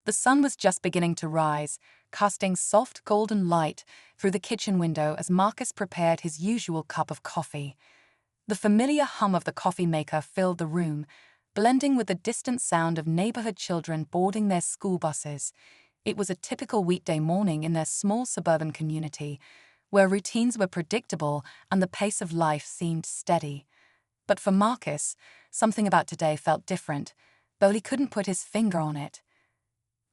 The sun was just beginning to rise, casting soft golden light through the kitchen window as Marcus prepared his usual cup of coffee. The familiar hum of the coffee maker filled the room, blending with the distant sound of neighborhood children boarding their school buses. It was a typical weekday morning in their small suburban community, where routines were predictable and the pace of life seemed steady. But for Marcus, something about today felt different, though he couldn't put his finger on it.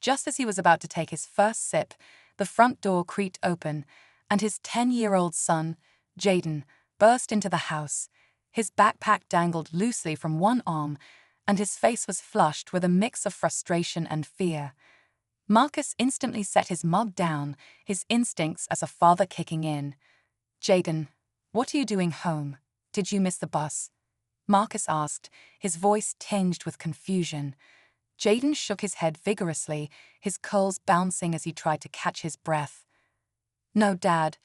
Just as he was about to take his first sip, the front door creaked open, and his 10-year-old son, Jaden, burst into the house. His backpack dangled loosely from one arm, and his face was flushed with a mix of frustration and fear. Marcus instantly set his mug down, his instincts as a father kicking in. "Jaden, what are you doing home? Did you miss the bus?" Marcus asked, his voice tinged with confusion. Jaden shook his head vigorously, his curls bouncing as he tried to catch his breath. "No, Dad,"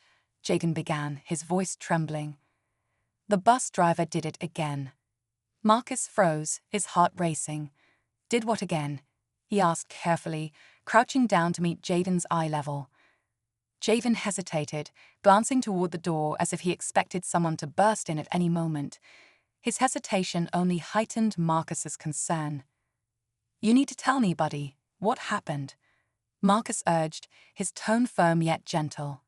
Jaden began, his voice trembling. The bus driver did it again. Marcus froze, his heart racing. "Did what again?" he asked carefully, crouching down to meet Jaden's eye level. Jaden hesitated, glancing toward the door as if he expected someone to burst in at any moment. His hesitation only heightened Marcus's concern. "You need to tell me, buddy, what happened?" Marcus urged, his tone firm yet gentle.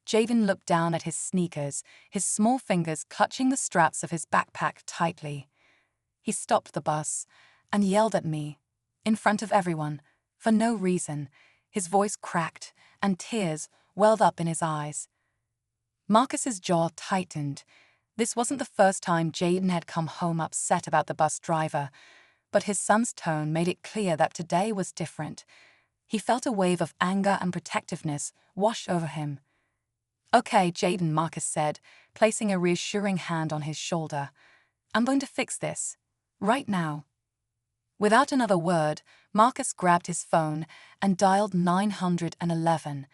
Jaden looked down at his sneakers, his small fingers clutching the straps of his backpack tightly. "He stopped the bus and yelled at me, in front of everyone, for no reason." His voice cracked, and tears welled up in his eyes. Marcus's jaw tightened. This wasn't the first time Jaden had come home upset about the bus driver, but his son's tone made it clear that today was different. He felt a wave of anger and protectiveness wash over him. "Okay, Jaden," Marcus said, placing a reassuring hand on his shoulder. "I'm going to fix this. Right now." Without another word, Marcus grabbed his phone and dialed 911.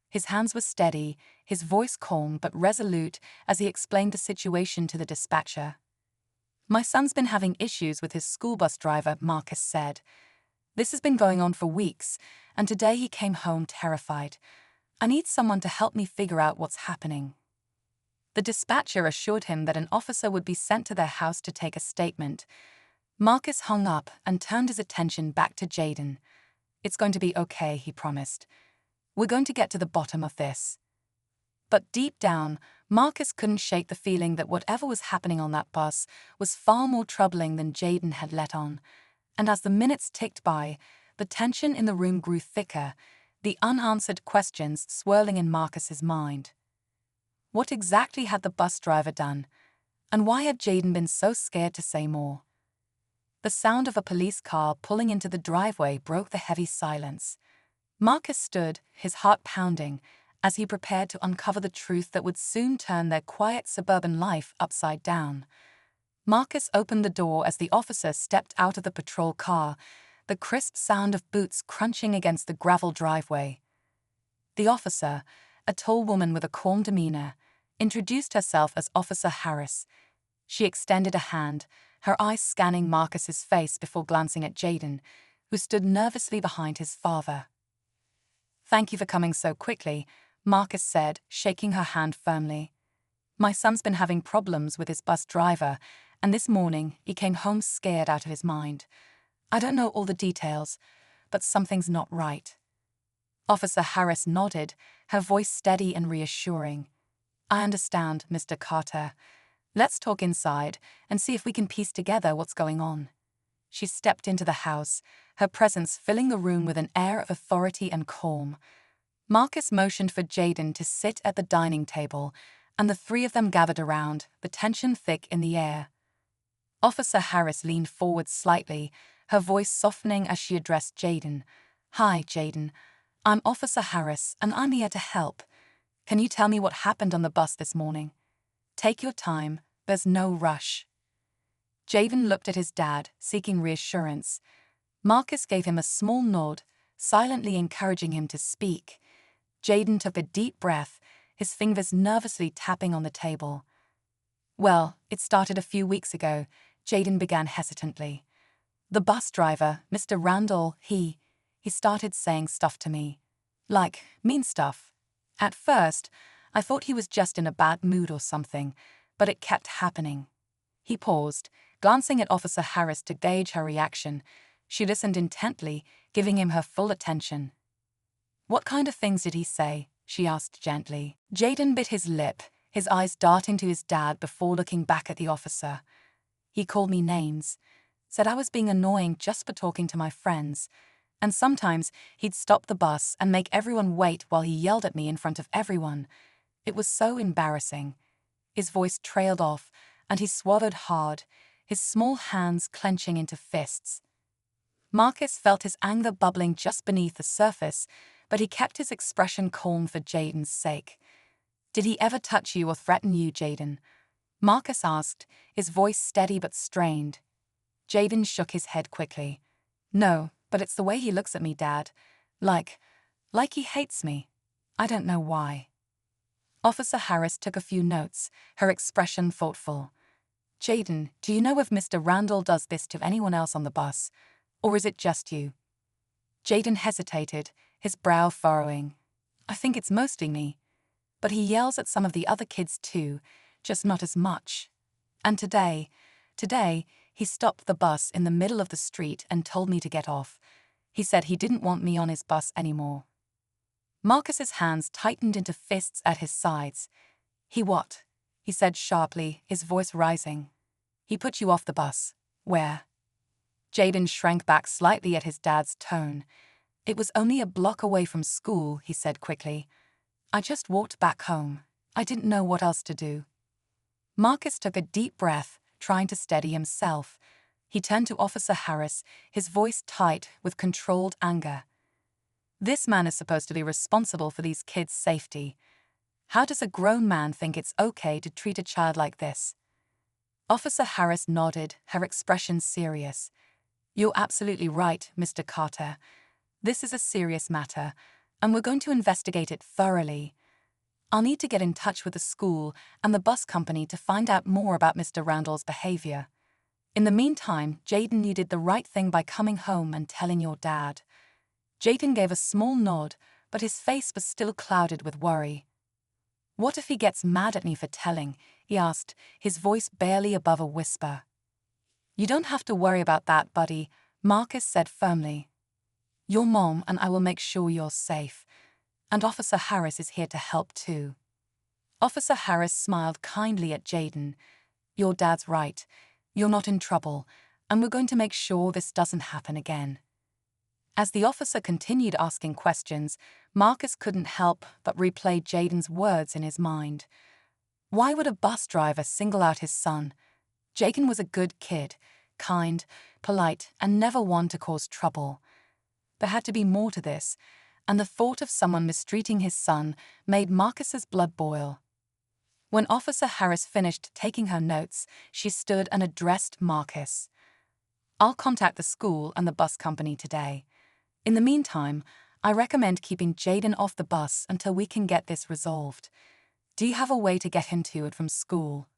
His hands were steady, his voice calm but resolute as he explained the situation to the dispatcher. "My son's been having issues with his school bus driver," Marcus said. "This has been going on for weeks, and today he came home terrified. I need someone to help me figure out what's happening." The dispatcher assured him that an officer would be sent to their house to take a statement. Marcus hung up and turned his attention back to Jaden. "It's going to be okay," he promised. "We're going to get to the bottom of this." But deep down, Marcus couldn't shake the feeling that whatever was happening on that bus was far more troubling than Jaden had let on. And as the minutes ticked by, the tension in the room grew thicker, the unanswered questions swirling in Marcus's mind. What exactly had the bus driver done? And why had Jaden been so scared to say more? The sound of a police car pulling into the driveway broke the heavy silence. Marcus stood, his heart pounding, as he prepared to uncover the truth that would soon turn their quiet suburban life upside down. Marcus opened the door as the officer stepped out of the patrol car, the crisp sound of boots crunching against the gravel driveway. The officer, a tall woman with a calm demeanor, introduced herself as Officer Harris. She extended a hand, her eyes scanning Marcus's face before glancing at Jaden, who stood nervously behind his father. "Thank you for coming so quickly," Marcus said, shaking her hand firmly. "My son's been having problems with his bus driver, and this morning he came home scared out of his mind. I don't know all the details, but something's not right." Officer Harris nodded, her voice steady and reassuring. "I understand, Mr. Carter. Let's talk inside and see if we can piece together what's going on." She stepped into the house, her presence filling the room with an air of authority and calm. Marcus motioned for Jaden to sit at the dining table, and the three of them gathered around, the tension thick in the air. Officer Harris leaned forward slightly, her voice softening as she addressed Jaden. "Hi, Jaden. I'm Officer Harris, and I'm here to help. Can you tell me what happened on the bus this morning? Take your time, there's no rush." Jaden looked at his dad, seeking reassurance. Marcus gave him a small nod, silently encouraging him to speak. Jaden took a deep breath, his fingers nervously tapping on the table. "Well, it started a few weeks ago," Jaden began hesitantly. "The bus driver, Mr. Randall, he He started saying stuff to me. Like, mean stuff. At first, I thought he was just in a bad mood or something, but it kept happening. He paused, glancing at Officer Harris to gauge her reaction. She listened intently, giving him her full attention. "What kind of things did he say?" she asked gently. Jaden bit his lip, his eyes darting to his dad before looking back at the officer. "He called me names, said I was being annoying just for talking to my friends, and sometimes he'd stop the bus and make everyone wait while he yelled at me in front of everyone. It was so embarrassing." His voice trailed off, and he swallowed hard, his small hands clenching into fists. Marcus felt his anger bubbling just beneath the surface, but he kept his expression calm for Jaden's sake. "Did he ever touch you or threaten you, Jaden?" Marcus asked, his voice steady but strained. Jaden shook his head quickly. "No, but it's the way he looks at me, Dad. Like he hates me. I don't know why." Officer Harris took a few notes, her expression thoughtful. "Jaden, do you know if Mr. Randall does this to anyone else on the bus? Or is it just you?" Jaden hesitated, his brow furrowing. "I think it's mostly me. But he yells at some of the other kids too, just not as much. And today, he stopped the bus in the middle of the street and told me to get off. He said he didn't want me on his bus anymore." Marcus's hands tightened into fists at his sides. "He what?" he said sharply, his voice rising. "He put you off the bus. Where?" Jaden shrank back slightly at his dad's tone. "It was only a block away from school," he said quickly. "I just walked back home. I didn't know what else to do." Marcus took a deep breath, trying to steady himself. He turned to Officer Harris, his voice tight with controlled anger. "This man is supposed to be responsible for these kids' safety. How does a grown man think it's okay to treat a child like this?" Officer Harris nodded, her expression serious. "You're absolutely right, Mr. Carter. This is a serious matter, and we're going to investigate it thoroughly. I'll need to get in touch with the school and the bus company to find out more about Mr. Randall's behavior. In the meantime, Jaden, you did the right thing by coming home and telling your dad." Jaden gave a small nod, but his face was still clouded with worry. "What if he gets mad at me for telling?" he asked, his voice barely above a whisper. "You don't have to worry about that, buddy," Marcus said firmly. "Your mom and I will make sure you're safe. And Officer Harris is here to help too." Officer Harris smiled kindly at Jaden. "Your dad's right. You're not in trouble, and we're going to make sure this doesn't happen again." As the officer continued asking questions, Marcus couldn't help but replay Jaden's words in his mind. Why would a bus driver single out his son? Jaden was a good kid, kind, polite, and never one to cause trouble. There had to be more to this, and the thought of someone mistreating his son made Marcus's blood boil. When Officer Harris finished taking her notes, she stood and addressed Marcus. "I'll contact the school and the bus company today. In the meantime, I recommend keeping Jaden off the bus until we can get this resolved. Do you have a way to get him to and from school?"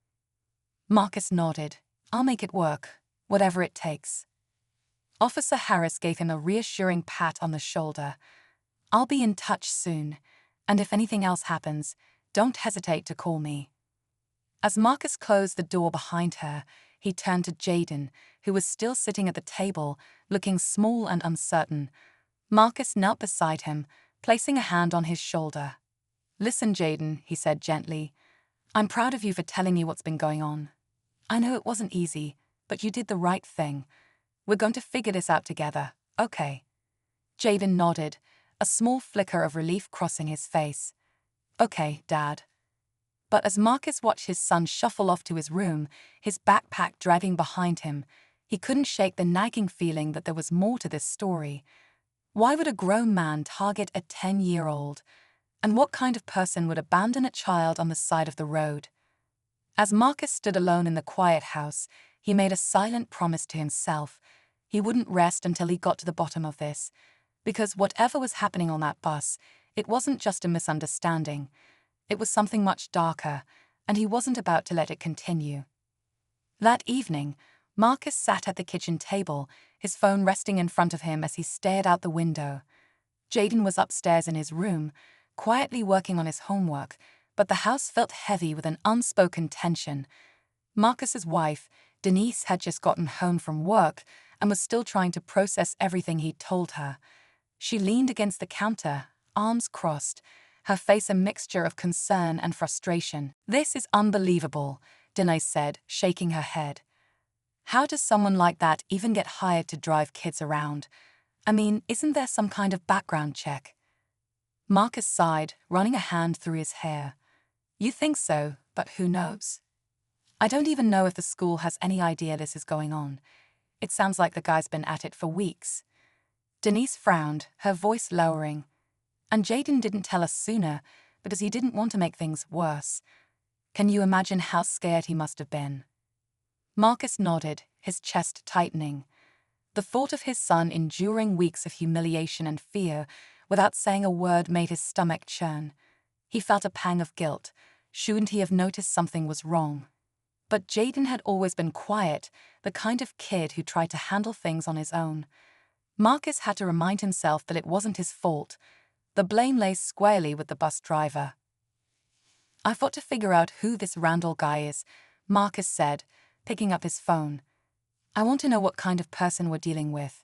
Marcus nodded. "I'll make it work, whatever it takes." Officer Harris gave him a reassuring pat on the shoulder. "I'll be in touch soon, and if anything else happens, don't hesitate to call me." As Marcus closed the door behind her, he turned to Jaden, who was still sitting at the table, looking small and uncertain. Marcus knelt beside him, placing a hand on his shoulder. "Listen, Jaden," he said gently. "I'm proud of you for telling me what's been going on. I know it wasn't easy, but you did the right thing. We're going to figure this out together, okay?" Jaden nodded, a small flicker of relief crossing his face. "Okay, Dad." But as Marcus watched his son shuffle off to his room, his backpack dragging behind him, he couldn't shake the nagging feeling that there was more to this story. Why would a grown man target a 10-year-old? And what kind of person would abandon a child on the side of the road? As Marcus stood alone in the quiet house, he made a silent promise to himself. He wouldn't rest until he got to the bottom of this, because whatever was happening on that bus, it wasn't just a misunderstanding. It was something much darker, and he wasn't about to let it continue. That evening, Marcus sat at the kitchen table, his phone resting in front of him as he stared out the window. Jaden was upstairs in his room, quietly working on his homework, but the house felt heavy with an unspoken tension. Marcus's wife, Denise, had just gotten home from work and was still trying to process everything he'd told her. She leaned against the counter, arms crossed, her face a mixture of concern and frustration. "This is unbelievable," Denise said, shaking her head. "How does someone like that even get hired to drive kids around? I mean, isn't there some kind of background check?" Marcus sighed, running a hand through his hair. "You think so, but who knows? I don't even know if the school has any idea this is going on. It sounds like the guy's been at it for weeks." Denise frowned, her voice lowering. "And Jaden didn't tell us sooner because he didn't want to make things worse. Can you imagine how scared he must have been?" Marcus nodded, his chest tightening. The thought of his son enduring weeks of humiliation and fear without saying a word made his stomach churn. He felt a pang of guilt. Shouldn't he have noticed something was wrong? But Jaden had always been quiet, the kind of kid who tried to handle things on his own. Marcus had to remind himself that it wasn't his fault. The blame lay squarely with the bus driver. "I've got to figure out who this Randall guy is," Marcus said, picking up his phone. "I want to know what kind of person we're dealing with."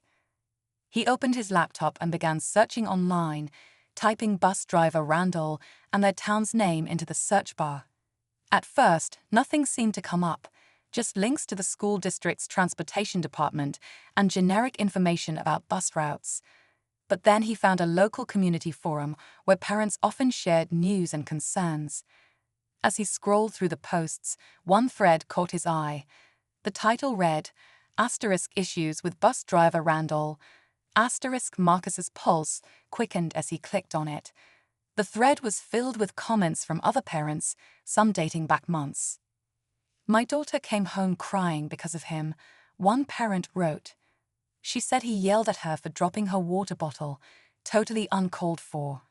He opened his laptop and began searching online, typing bus driver Randall and their town's name into the search bar. At first, nothing seemed to come up, just links to the school district's transportation department and generic information about bus routes. But then he found a local community forum where parents often shared news and concerns. As he scrolled through the posts, one thread caught his eye. The title read, "*Issues with bus driver Randall." Marcus's pulse quickened as he clicked on it. The thread was filled with comments from other parents, some dating back months. "My daughter came home crying because of him," one parent wrote. "She said he yelled at her for dropping her water bottle, totally uncalled for."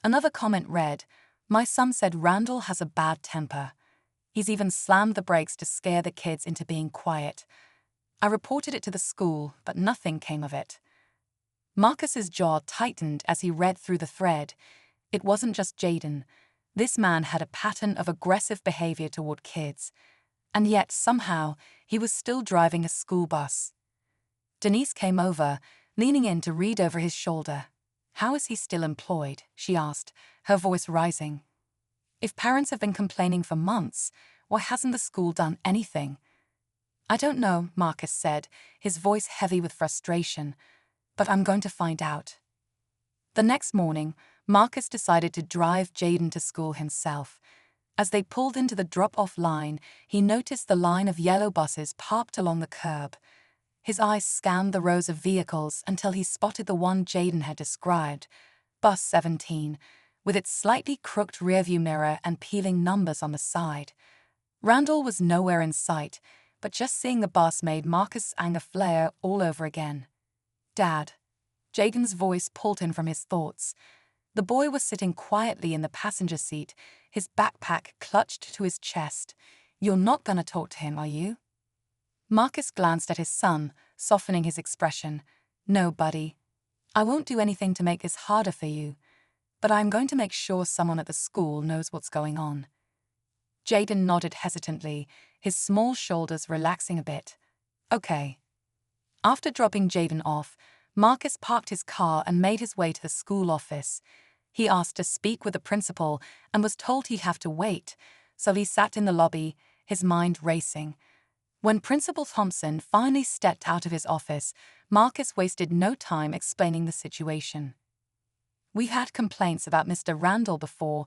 Another comment read, "My son said Randall has a bad temper. He's even slammed the brakes to scare the kids into being quiet. I reported it to the school, but nothing came of it." Marcus's jaw tightened as he read through the thread. It wasn't just Jaden. This man had a pattern of aggressive behavior toward kids. And yet, somehow, he was still driving a school bus. Denise came over, leaning in to read over his shoulder. "How is he still employed?" she asked, her voice rising. "If parents have been complaining for months, why hasn't the school done anything?" "I don't know," Marcus said, his voice heavy with frustration. "But I'm going to find out." The next morning, Marcus decided to drive Jaden to school himself. As they pulled into the drop-off line, he noticed the line of yellow buses parked along the curb. His eyes scanned the rows of vehicles until he spotted the one Jaden had described, Bus 17, with its slightly crooked rearview mirror and peeling numbers on the side. Randall was nowhere in sight, but just seeing the bus made Marcus' anger flare all over again. "Dad." Jaden's voice pulled him from his thoughts. The boy was sitting quietly in the passenger seat, his backpack clutched to his chest. "You're not gonna talk to him, are you?" Marcus glanced at his son, softening his expression. "No, buddy. I won't do anything to make this harder for you, but I'm going to make sure someone at the school knows what's going on." Jaden nodded hesitantly, his small shoulders relaxing a bit. "Okay." After dropping Jaden off, Marcus parked his car and made his way to the school office. He asked to speak with the principal and was told he'd have to wait, so he sat in the lobby, his mind racing. When Principal Thompson finally stepped out of his office, Marcus wasted no time explaining the situation. "We've had complaints about Mr. Randall before,"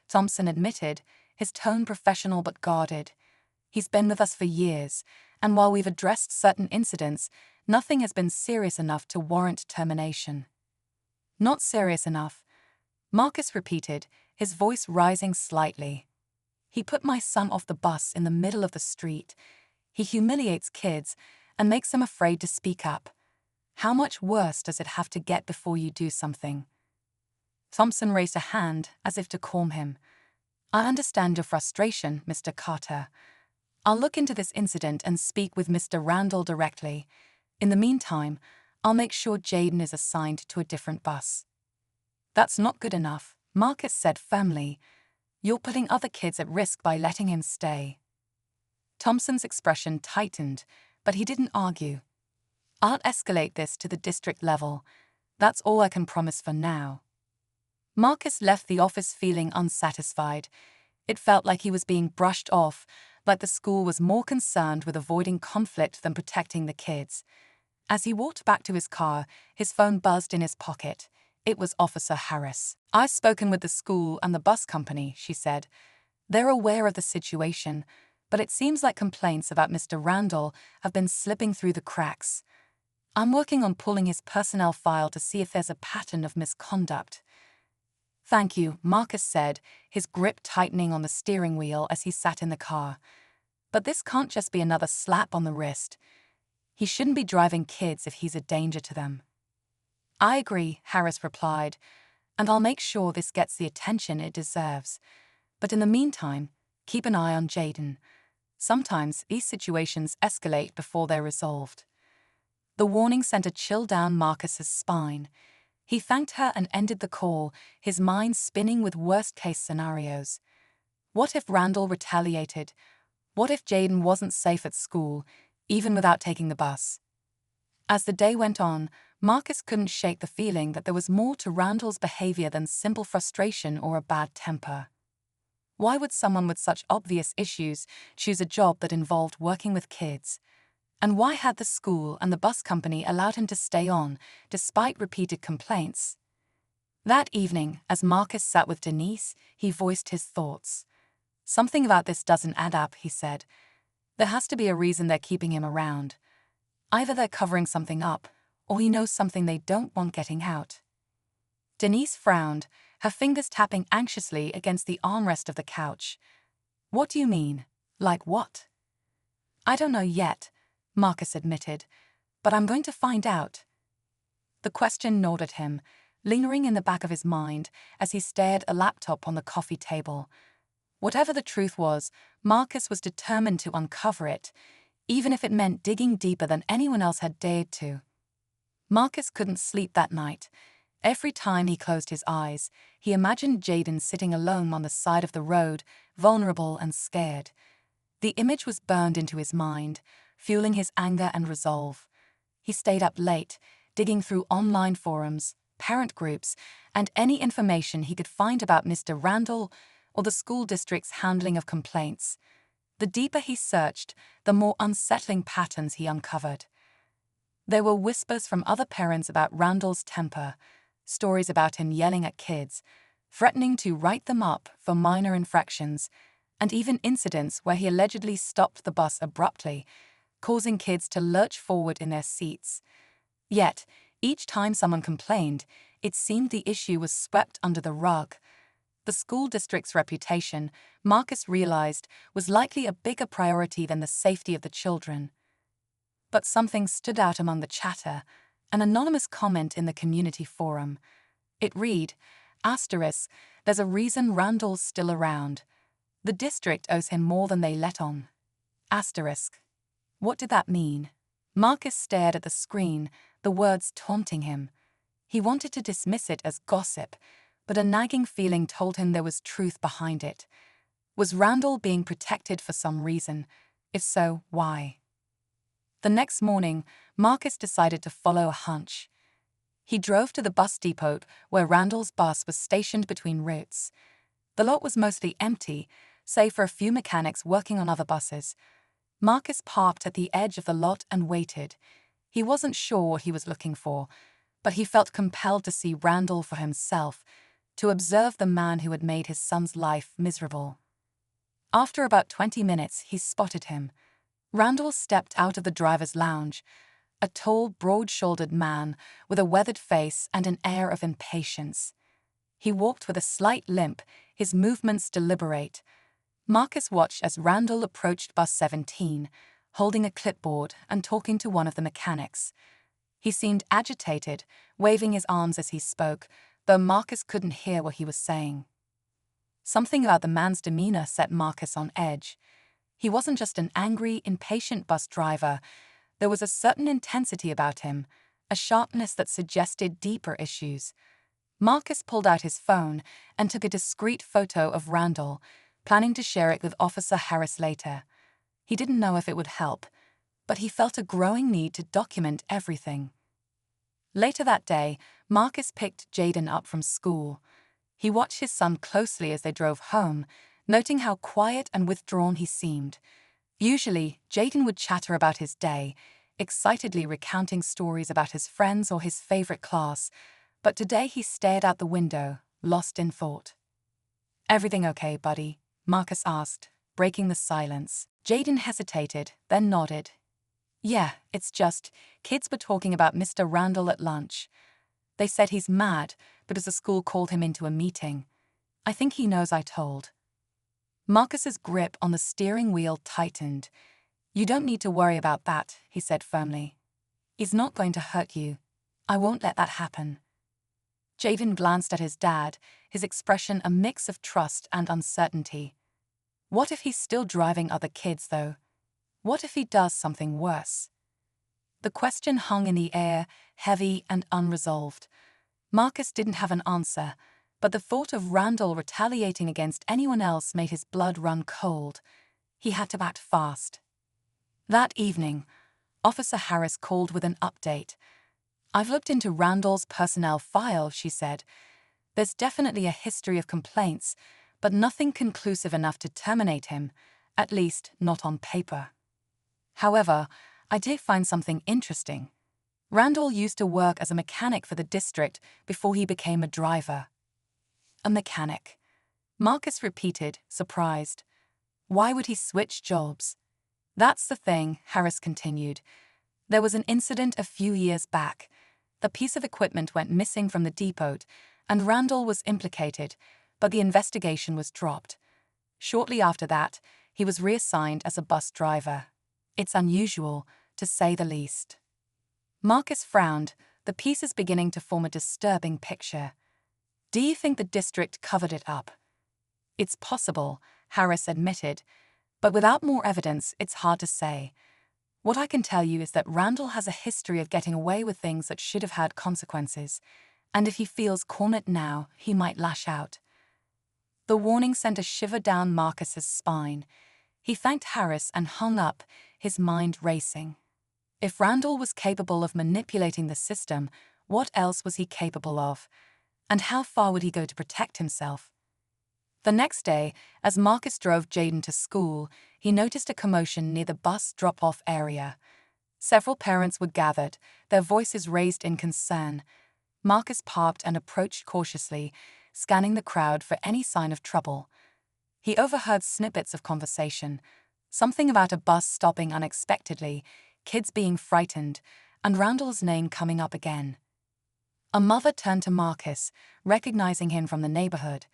Thompson admitted, his tone professional but guarded. "He's been with us for years, and while we've addressed certain incidents, nothing has been serious enough to warrant termination." "Not serious enough," Marcus repeated, his voice rising slightly. "He put my son off the bus in the middle of the street. He humiliates kids and makes them afraid to speak up. How much worse does it have to get before you do something?" Thompson raised a hand as if to calm him. "I understand your frustration, Mr. Carter. I'll look into this incident and speak with Mr. Randall directly. In the meantime, I'll make sure Jaden is assigned to a different bus. That's not good enough, Marcus said firmly. You're putting other kids at risk by letting him stay. Thompson's expression tightened, but he didn't argue. I'll escalate this to the district level. That's all I can promise for now. Marcus left the office feeling unsatisfied. It felt like he was being brushed off, like the school was more concerned with avoiding conflict than protecting the kids. As he walked back to his car, his phone buzzed in his pocket. It was Officer Harris. I've spoken with the school and the bus company, she said. They're aware of the situation, but it seems like complaints about Mr. Randall have been slipping through the cracks. I'm working on pulling his personnel file to see if there's a pattern of misconduct. Thank you, Marcus said, his grip tightening on the steering wheel as he sat in the car. But this can't just be another slap on the wrist. He shouldn't be driving kids if he's a danger to them. I agree, Harris replied, and I'll make sure this gets the attention it deserves. But in the meantime, keep an eye on Jaden. Sometimes these situations escalate before they're resolved. The warning sent a chill down Marcus's spine. He thanked her and ended the call, his mind spinning with worst-case scenarios. What if Randall retaliated? What if Jaden wasn't safe at school, even without taking the bus? As the day went on, Marcus couldn't shake the feeling that there was more to Randall's behavior than simple frustration or a bad temper. Why would someone with such obvious issues choose a job that involved working with kids? And why had the school and the bus company allowed him to stay on, despite repeated complaints? That evening, as Marcus sat with Denise, he voiced his thoughts. Something about this doesn't add up, he said. There has to be a reason they're keeping him around. Either they're covering something up, or he knows something they don't want getting out. Denise frowned, her fingers tapping anxiously against the armrest of the couch. What do you mean? Like what? I don't know yet, Marcus admitted, but I'm going to find out. The question gnawed at him, lingering in the back of his mind as he stared at a laptop on the coffee table. Whatever the truth was, Marcus was determined to uncover it, even if it meant digging deeper than anyone else had dared to. Marcus couldn't sleep that night. Every time he closed his eyes, he imagined Jaden sitting alone on the side of the road, vulnerable and scared. The image was burned into his mind, fueling his anger and resolve. He stayed up late, digging through online forums, parent groups, and any information he could find about Mr. Randall or the school district's handling of complaints. The deeper he searched, the more unsettling patterns he uncovered. There were whispers from other parents about Randall's temper, stories about him yelling at kids, threatening to write them up for minor infractions, and even incidents where he allegedly stopped the bus abruptly, causing kids to lurch forward in their seats. Yet, each time someone complained, it seemed the issue was swept under the rug. The school district's reputation, Marcus realized, was likely a bigger priority than the safety of the children. But something stood out among the chatter, an anonymous comment in the community forum. It read, "Asterisk, there's a reason Randall's still around. The district owes him more than they let on." Asterisk. What did that mean? Marcus stared at the screen, the words taunting him. He wanted to dismiss it as gossip, but a nagging feeling told him there was truth behind it. Was Randall being protected for some reason? If so, why? The next morning, Marcus decided to follow a hunch. He drove to the bus depot where Randall's bus was stationed between routes. The lot was mostly empty, save for a few mechanics working on other buses. Marcus parked at the edge of the lot and waited. He wasn't sure what he was looking for, but he felt compelled to see Randall for himself, to observe the man who had made his son's life miserable. After about 20 minutes, he spotted him. Randall stepped out of the driver's lounge, a tall, broad-shouldered man with a weathered face and an air of impatience. He walked with a slight limp, his movements deliberate. Marcus watched as Randall approached bus 17, holding a clipboard and talking to one of the mechanics. He seemed agitated, waving his arms as he spoke, though Marcus couldn't hear what he was saying. Something about the man's demeanor set Marcus on edge. He wasn't just an angry, impatient bus driver. There was a certain intensity about him, a sharpness that suggested deeper issues. Marcus pulled out his phone and took a discreet photo of Randall, planning to share it with Officer Harris later. He didn't know if it would help, but he felt a growing need to document everything. Later that day, Marcus picked Jaden up from school. He watched his son closely as they drove home, noting how quiet and withdrawn he seemed. Usually, Jaden would chatter about his day, excitedly recounting stories about his friends or his favorite class, but today he stared out the window, lost in thought. "Everything okay, buddy?" Marcus asked, breaking the silence. Jaden hesitated, then nodded. "Yeah, it's just, kids were talking about Mr. Randall at lunch. They said he's mad because the school called him into a meeting. I think he knows I told." Marcus's grip on the steering wheel tightened. "You don't need to worry about that," he said firmly. "He's not going to hurt you. I won't let that happen." Jaden glanced at his dad, his expression a mix of trust and uncertainty. What if he's still driving other kids, though? What if he does something worse? The question hung in the air, heavy and unresolved. Marcus didn't have an answer, but the thought of Randall retaliating against anyone else made his blood run cold. He had to act fast. That evening, Officer Harris called with an update. "I've looked into Randall's personnel file," she said. "There's definitely a history of complaints, but nothing conclusive enough to terminate him, at least not on paper. However, I did find something interesting. Randall used to work as a mechanic for the district before he became a driver." "A mechanic?" Marcus repeated, surprised. "Why would he switch jobs?" "That's the thing," Harris continued. "There was an incident a few years back. The piece of equipment went missing from the depot, and Randall was implicated, but the investigation was dropped. Shortly after that, he was reassigned as a bus driver. It's unusual, to say the least." Marcus frowned, the pieces beginning to form a disturbing picture. "Do you think the district covered it up?" "It's possible," Harris admitted, "but without more evidence, it's hard to say. What I can tell you is that Randall has a history of getting away with things that should have had consequences, and if he feels cornered now, he might lash out." The warning sent a shiver down Marcus's spine. He thanked Harris and hung up, his mind racing. If Randall was capable of manipulating the system, what else was he capable of? And how far would he go to protect himself? The next day, as Marcus drove Jaden to school, he noticed a commotion near the bus drop-off area. Several parents were gathered, their voices raised in concern. Marcus parked and approached cautiously, scanning the crowd for any sign of trouble. He overheard snippets of conversation, something about a bus stopping unexpectedly, kids being frightened, and Randall's name coming up again. A mother turned to Marcus, recognizing him from the neighborhood.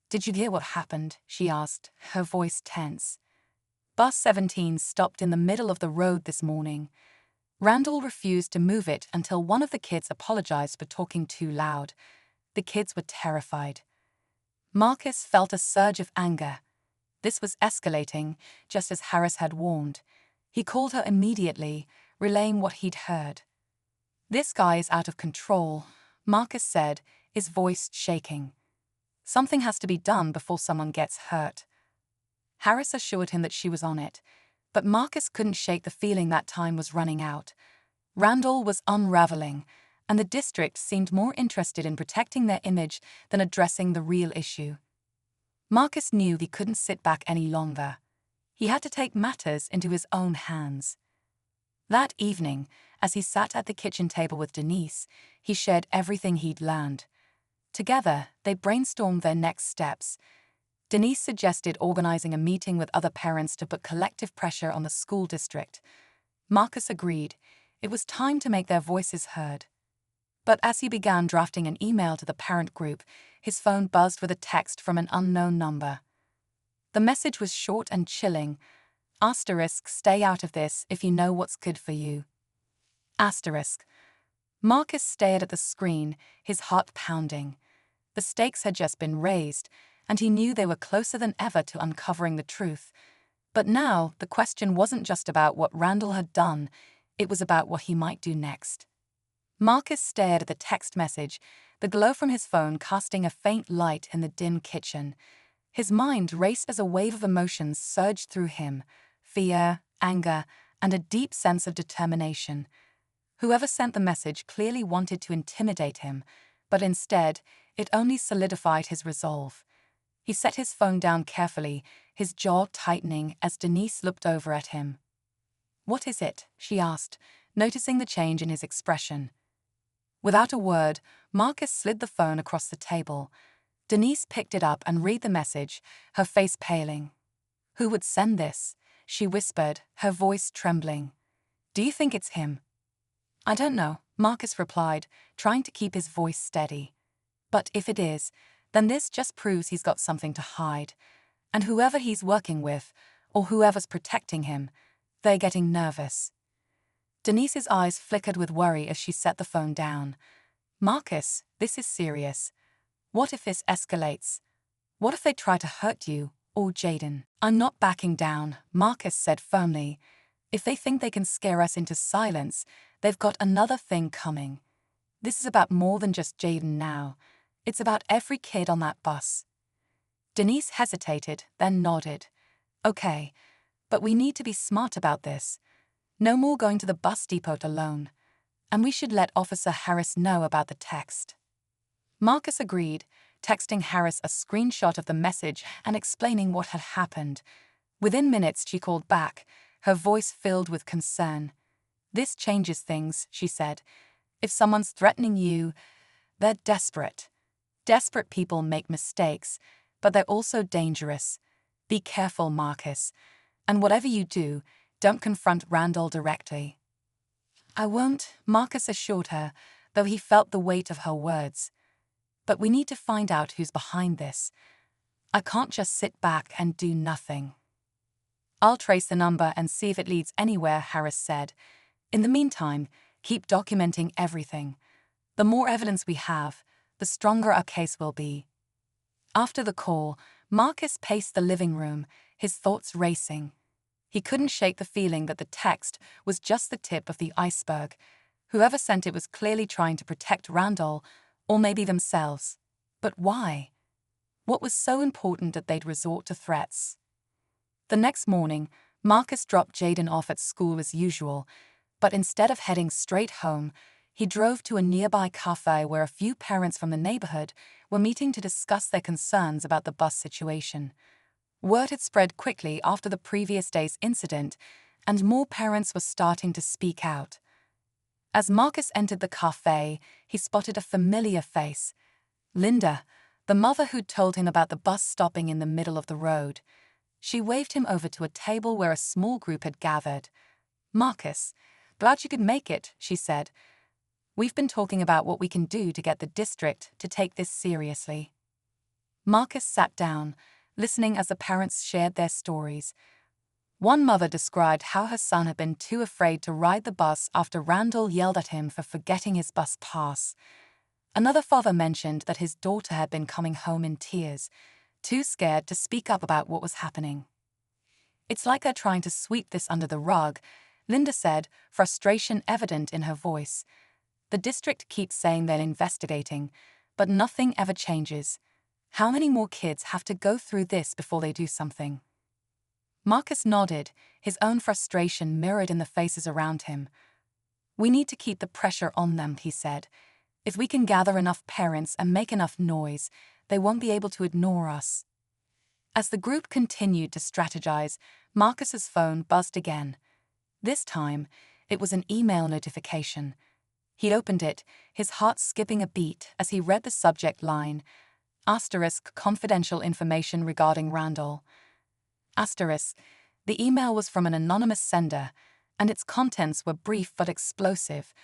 "Did you hear what happened?" she asked, her voice tense. "Bus 17 stopped in the middle of the road this morning. Randall refused to move it until one of the kids apologized for talking too loud. The kids were terrified." Marcus felt a surge of anger. This was escalating, just as Harris had warned. He called her immediately, relaying what he'd heard. "This guy is out of control," Marcus said, his voice shaking. "Something has to be done before someone gets hurt." Harris assured him that she was on it, but Marcus couldn't shake the feeling that time was running out. Randall was unraveling, and the district seemed more interested in protecting their image than addressing the real issue. Marcus knew he couldn't sit back any longer. He had to take matters into his own hands. That evening, as he sat at the kitchen table with Denise, he shared everything he'd learned. Together, they brainstormed their next steps. Denise suggested organizing a meeting with other parents to put collective pressure on the school district. Marcus agreed. It was time to make their voices heard. But as he began drafting an email to the parent group, his phone buzzed with a text from an unknown number. The message was short and chilling. *, stay out of this if you know what's good for you. *. Marcus stared at the screen, his heart pounding. The stakes had just been raised, and he knew they were closer than ever to uncovering the truth. But now, the question wasn't just about what Randall had done, It was about what he might do next. Marcus stared at the text message, the glow from his phone casting a faint light in the dim kitchen. His mind raced as a wave of emotions surged through him: fear, anger, and a deep sense of determination. Whoever sent the message clearly wanted to intimidate him, but instead, it only solidified his resolve. He set his phone down carefully, his jaw tightening as Denise looked over at him. "What is it?" she asked, noticing the change in his expression. Without a word, Marcus slid the phone across the table. Denise picked it up and read the message, her face paling. "Who would send this?" she whispered, her voice trembling. "Do you think it's him?" "I don't know," Marcus replied, trying to keep his voice steady. "But if it is, then this just proves he's got something to hide. And whoever he's working with, or whoever's protecting him, they're getting nervous." Denise's eyes flickered with worry as she set the phone down. "Marcus, this is serious. What if this escalates? What if they try to hurt you, or Jaden?" "I'm not backing down," Marcus said firmly. "If they think they can scare us into silence, they've got another thing coming. This is about more than just Jaden now. It's about every kid on that bus." Denise hesitated, then nodded. "Okay, but we need to be smart about this. No more going to the bus depot alone. And we should let Officer Harris know about the text." Marcus agreed, texting Harris a screenshot of the message and explaining what had happened. Within minutes, she called back, her voice filled with concern. "This changes things," she said. "If someone's threatening you, they're desperate. Desperate people make mistakes, but they're also dangerous. Be careful, Marcus. And whatever you do, don't confront Randall directly." "I won't," Marcus assured her, though he felt the weight of her words. "But we need to find out who's behind this. I can't just sit back and do nothing." "I'll trace the number and see if it leads anywhere," Harris said. "In the meantime, keep documenting everything. The more evidence we have, the stronger our case will be." After the call, Marcus paced the living room, his thoughts racing. He couldn't shake the feeling that the text was just the tip of the iceberg. Whoever sent it was clearly trying to protect Randall, or maybe themselves. But why? What was so important that they'd resort to threats? The next morning, Marcus dropped Jaden off at school as usual, but instead of heading straight home, he drove to a nearby cafe where a few parents from the neighborhood were meeting to discuss their concerns about the bus situation. Word had spread quickly after the previous day's incident, and more parents were starting to speak out. As Marcus entered the cafe, he spotted a familiar face: Linda, the mother who'd told him about the bus stopping in the middle of the road. She waved him over to a table where a small group had gathered. "Marcus, glad you could make it," she said. "We've been talking about what we can do to get the district to take this seriously." Marcus sat down, listening as the parents shared their stories. One mother described how her son had been too afraid to ride the bus after Randall yelled at him for forgetting his bus pass. Another father mentioned that his daughter had been coming home in tears, too scared to speak up about what was happening. "It's like they're trying to sweep this under the rug," Linda said, frustration evident in her voice. "The district keeps saying they're investigating, but nothing ever changes. How many more kids have to go through this before they do something?" Marcus nodded, his own frustration mirrored in the faces around him. "We need to keep the pressure on them," he said. "If we can gather enough parents and make enough noise, they won't be able to ignore us." As the group continued to strategize, Marcus's phone buzzed again. This time, it was an email notification. He opened it, his heart skipping a beat as he read the subject line: "confidential information regarding Randall." The email was from an anonymous sender, and its contents were brief but explosive.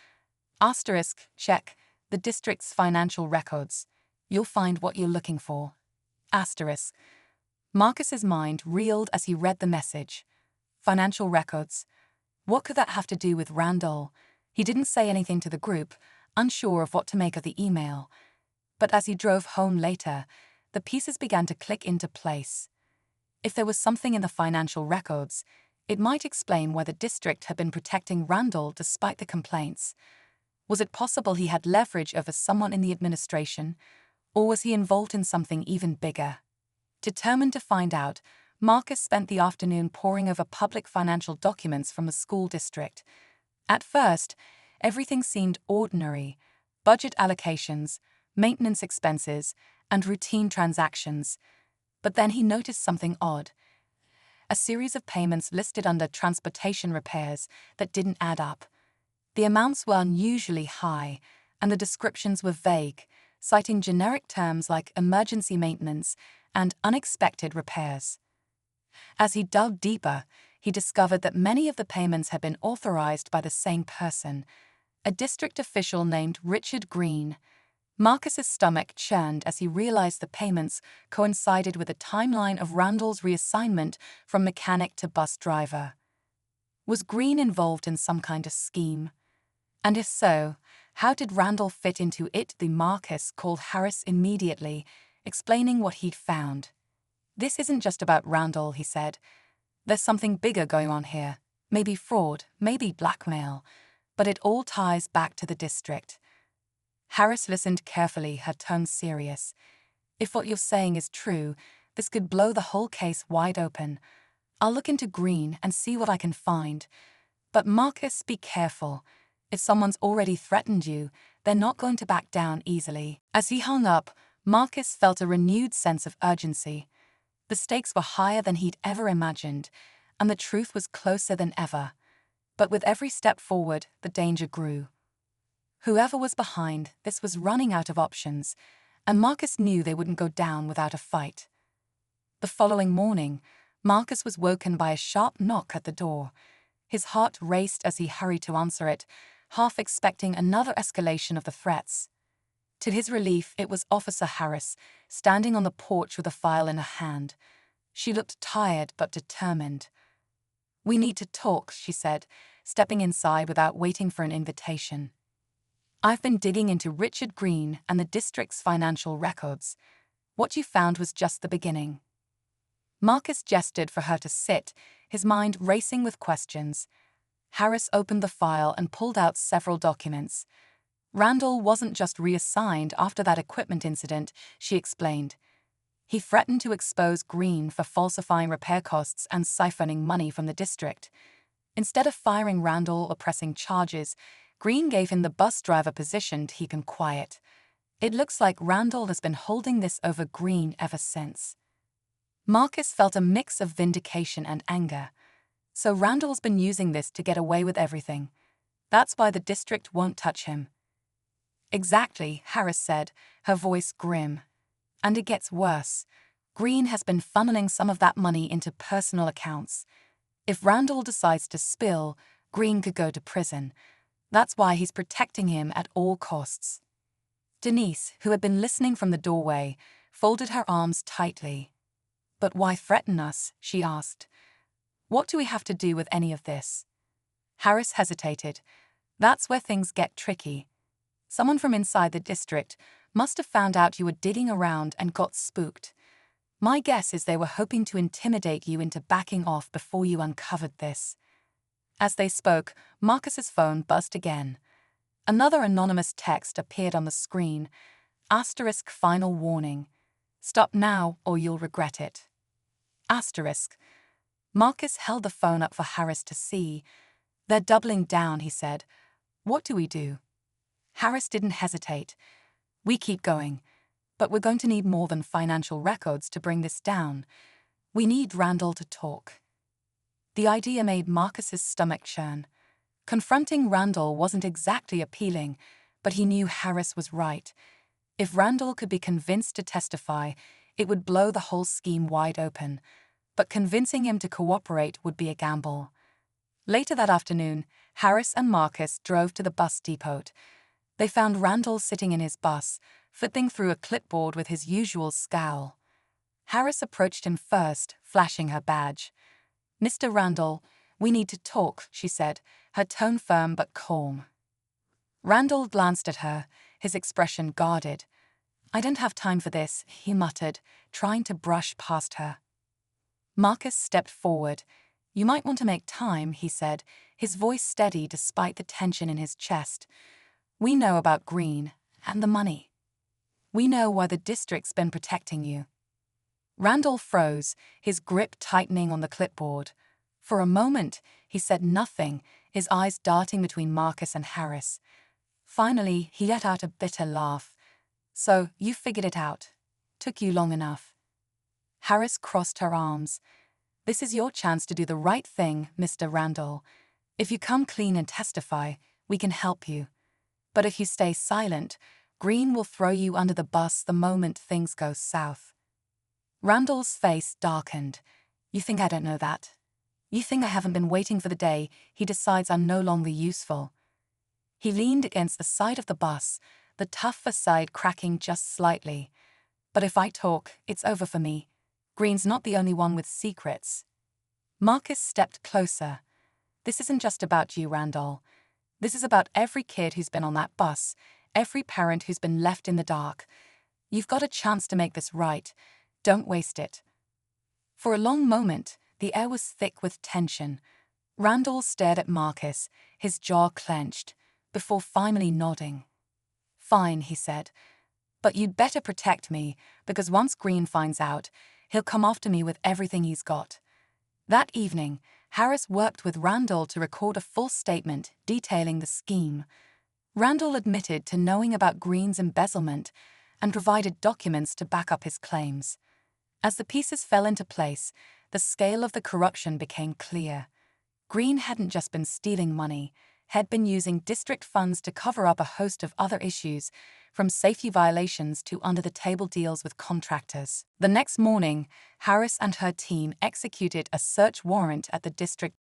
"Check the district's financial records. You'll find what you're looking for." Marcus's mind reeled as he read the message. Financial records. What could that have to do with Randall? He didn't say anything to the group, unsure of what to make of the email. But as he drove home later, the pieces began to click into place. If there was something in the financial records, It might explain why the district had been protecting Randall despite the complaints. Was it possible he had leverage over someone in the administration, or was he involved in something even bigger? Determined to find out, Marcus spent the afternoon poring over public financial documents from the school district. At first, everything seemed ordinary: budget allocations, maintenance expenses, and routine transactions. But then he noticed something odd: a series of payments listed under transportation repairs that didn't add up. The amounts were unusually high, and the descriptions were vague, citing generic terms like emergency maintenance and unexpected repairs. As he dug deeper, he discovered that many of the payments had been authorized by the same person, a district official named Richard Green. Marcus's stomach churned as he realized the payments coincided with the timeline of Randall's reassignment from mechanic to bus driver. Was Green involved in some kind of scheme? And if so, how did Randall fit into it? The Marcus called Harris immediately, explaining what he'd found. "This isn't just about Randall," he said. "There's something bigger going on here. Maybe fraud, maybe blackmail, but it all ties back to the district." Harris listened carefully, her tone serious. "If what you're saying is true, this could blow the whole case wide open. I'll look into Green and see what I can find. But Marcus, be careful. If someone's already threatened you, they're not going to back down easily." As he hung up, Marcus felt a renewed sense of urgency. The stakes were higher than he'd ever imagined, and the truth was closer than ever. But with every step forward, the danger grew. Whoever was behind this was running out of options, and Marcus knew they wouldn't go down without a fight. The following morning, Marcus was woken by a sharp knock at the door. His heart raced as he hurried to answer it, half expecting another escalation of the threats. To his relief, it was Officer Harris, standing on the porch with a file in her hand. She looked tired but determined. "We need to talk," she said, stepping inside without waiting for an invitation. "I've been digging into Richard Green and the district's financial records. What you found was just the beginning." Marcus gestured for her to sit, his mind racing with questions. Harris opened the file and pulled out several documents. "Randall wasn't just reassigned after that equipment incident," she explained. "He threatened to expose Green for falsifying repair costs and siphoning money from the district. Instead of firing Randall or pressing charges, Green gave him the bus driver position to keep him quiet. It looks like Randall has been holding this over Green ever since." Marcus felt a mix of vindication and anger. So Randall's been using this to get away with everything. That's why the district won't touch him. "Exactly," Harris said, her voice grim. "And it gets worse. Green has been funneling some of that money into personal accounts. If Randall decides to spill, Green could go to prison. That's why he's protecting him at all costs." Denise, who had been listening from the doorway, folded her arms tightly. "But why threaten us?" she asked. "What do we have to do with any of this?" Harris hesitated. "That's where things get tricky. Someone from inside the district must have found out you were digging around and got spooked. My guess is they were hoping to intimidate you into backing off before you uncovered this." As they spoke, Marcus's phone buzzed again. Another anonymous text appeared on the screen. Asterisk final warning. "Stop now or you'll regret it." Asterisk. Marcus held the phone up for Harris to see. "They're doubling down," he said. "What do we do?" Harris didn't hesitate. "We keep going. But we're going to need more than financial records to bring this down. We need Randall to talk." The idea made Marcus's stomach churn. Confronting Randall wasn't exactly appealing, but he knew Harris was right. If Randall could be convinced to testify, it would blow the whole scheme wide open. But convincing him to cooperate would be a gamble. Later that afternoon, Harris and Marcus drove to the bus depot. They found Randall sitting in his bus, flipping through a clipboard with his usual scowl. Harris approached him first, flashing her badge. "Mr. Randall, we need to talk," she said, her tone firm but calm. Randall glanced at her, his expression guarded. "I don't have time for this," he muttered, trying to brush past her. Marcus stepped forward. You might want to make time, he said, his voice steady despite the tension in his chest. We know about Green and the money. We know why the district's been protecting you. Randall froze, his grip tightening on the clipboard. For a moment, he said nothing, his eyes darting between Marcus and Harris. Finally, he let out a bitter laugh. So, you figured it out. Took you long enough. Harris crossed her arms. This is your chance to do the right thing, Mr. Randall. If you come clean and testify, we can help you. But if you stay silent, Green will throw you under the bus the moment things go south. Randall's face darkened. You think I don't know that? You think I haven't been waiting for the day he decides I'm no longer useful? He leaned against the side of the bus, the tough facade cracking just slightly. But if I talk, it's over for me. Green's not the only one with secrets. Marcus stepped closer. This isn't just about you, Randall. This is about every kid who's been on that bus, every parent who's been left in the dark. You've got a chance to make this right. Don't waste it. For a long moment, the air was thick with tension. Randall stared at Marcus, his jaw clenched, before finally nodding. Fine, he said. But you'd better protect me, because once Green finds out, he'll come after me with everything he's got. That evening, Harris worked with Randall to record a full statement detailing the scheme. Randall admitted to knowing about Green's embezzlement and provided documents to back up his claims. As the pieces fell into place, the scale of the corruption became clear. Green hadn't just been stealing money, had been using district funds to cover up a host of other issues, from safety violations to under-the-table deals with contractors. The next morning, Harris and her team executed a search warrant at the district